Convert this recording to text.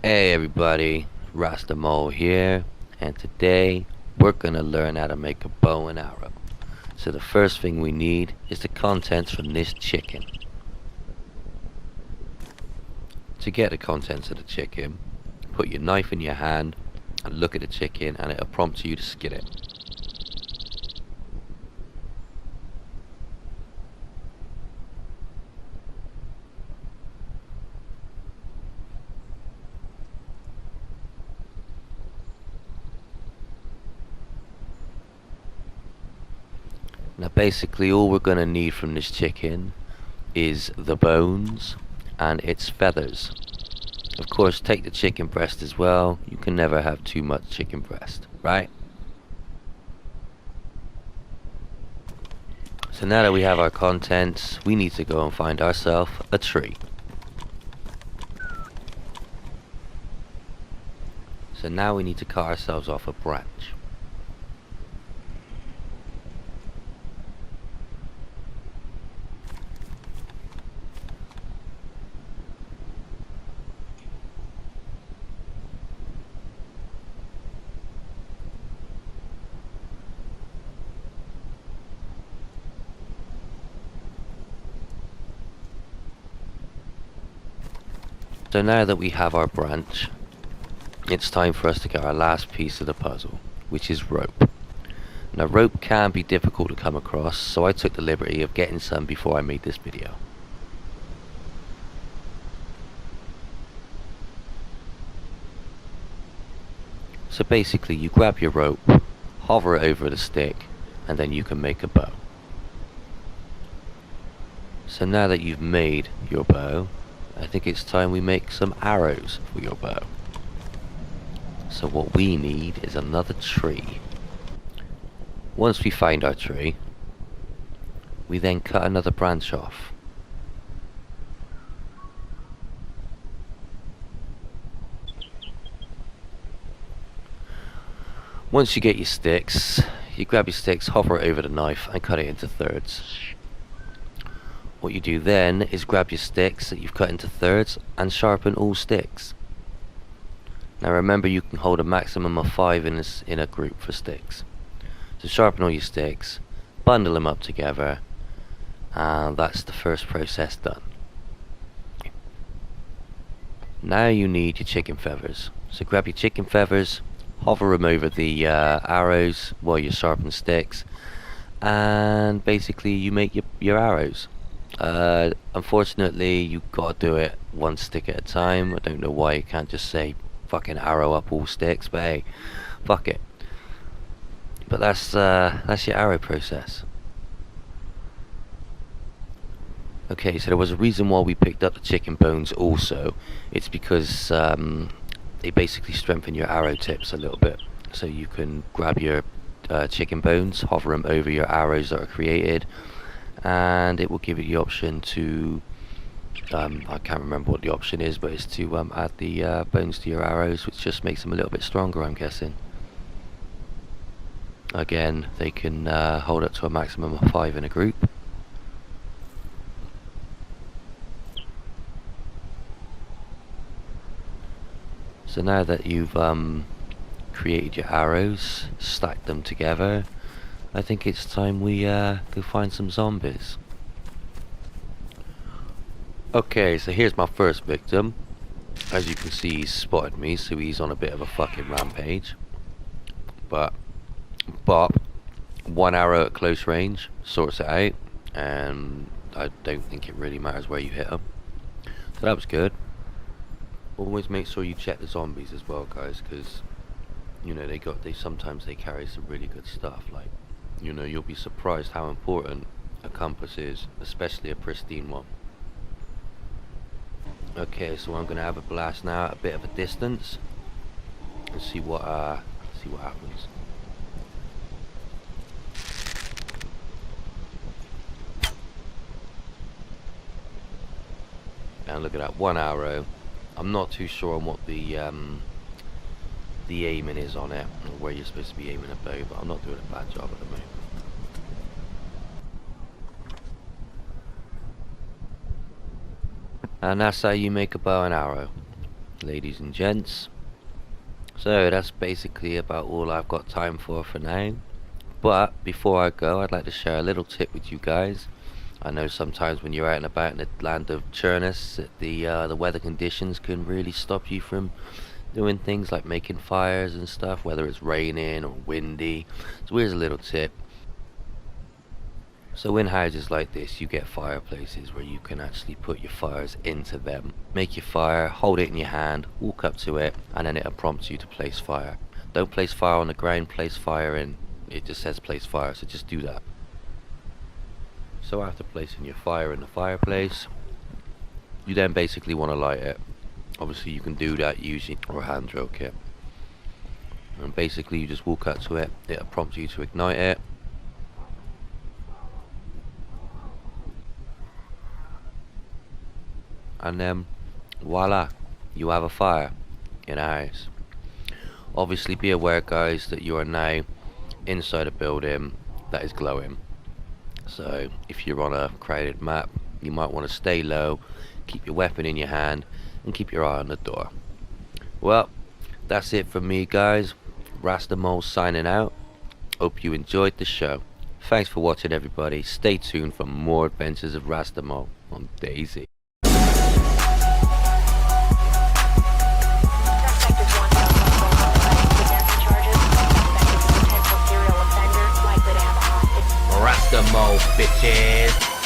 Hey everybody, Rasta Mole here, and today we're gonna learn how to make a bow and arrow. So the first thing we need is the contents from this chicken. To get the contents of the chicken, put your knife in your hand and look at the chicken, and it'll prompt you to skin it. Now basically all we're gonna need from this chicken is the bones and its feathers. Of course, take the chicken breast as well. You can never have too much chicken breast, right? So now that we have our contents, we need to go and find ourselves a tree. So now we need to cut ourselves off a branch. So now that we have our branch, it's time for us to get our last piece of the puzzle, which is rope. Now rope can be difficult to come across, so I took the liberty of getting some before I made this video. So basically you grab your rope, hover it over the stick, and then you can make a bow. So now that you've made your bow, I think it's time we make some arrows for your bow. So what we need is another tree. Once we find our tree, we then cut another branch off. Once you get your sticks, you grab your sticks, hover it over the knife and cut it into thirds. What you do then is grab your sticks that you've cut into thirds and sharpen all sticks. Now remember, you can hold a maximum of 5 in a group for sticks. So sharpen all your sticks, bundle them up together, and that's the first process done. Now you need your chicken feathers. So grab your chicken feathers, hover them over the arrows while you sharpen sticks, and basically you make your arrows. Unfortunately, you gotta do it one stick at a time. I don't know why you can't just say fucking arrow up all sticks, but hey, fuck it. But that's your arrow process. Okay, so there was a reason why we picked up the chicken bones also. It's because they basically strengthen your arrow tips a little bit. So you can grab your chicken bones, hover them over your arrows that are created, and it will give you the option to I can't remember what the option is, but it's to add the bones to your arrows, which just makes them a little bit stronger, I'm guessing. Again, they can hold up to a maximum of 5 in a group. So now that you've created your arrows, stacked them together, I think it's time we go find some zombies. Okay, so here's my first victim. As you can see, he's spotted me, so he's on a bit of a fucking rampage. But one arrow at close range sorts it out, and I don't think it really matters where you hit him. So that was good. Always make sure you check the zombies as well, guys, because you know they sometimes carry some really good stuff. Like, you know, you'll be surprised how important a compass is, especially a pristine one. Okay, so I'm gonna have a blast now at a bit of a distance and see what happens. And look at that, one arrow. I'm not too sure on what the aiming is on it, or where you're supposed to be aiming a bow, but I'm not doing a bad job at the moment. And that's how you make a bow and arrow. ladies and gents. So that's basically about all I've got time for now. But before I go, I'd like to share a little tip with you guys. I know sometimes when you're out and about in the land of Chernus, the weather conditions can really stop you from doing things like making fires and stuff, whether it's raining or windy. So here's a little tip. So in houses like this, you get fireplaces where you can actually put your fires into them. Make your fire, hold it in your hand, walk up to it, and then it'll prompt you to place fire. Don't place fire on the ground, place fire in. It just says place fire, so just do that. So after placing your fire in the fireplace, you then basically want to light it. Obviously you can do that using a hand drill kit. And basically you just walk up to it, it'll prompt you to ignite it. And then voila, you have a fire in a house. Obviously be aware, guys, that you are now inside a building that is glowing. So if you're on a crowded map, you might want to stay low, keep your weapon in your hand, and keep your eye on the door. Well, that's it from me, guys. Rastamole signing out. Hope you enjoyed the show. Thanks for watching, everybody. Stay tuned for more adventures of Rastamole on Dayz. Rastamole, bitches.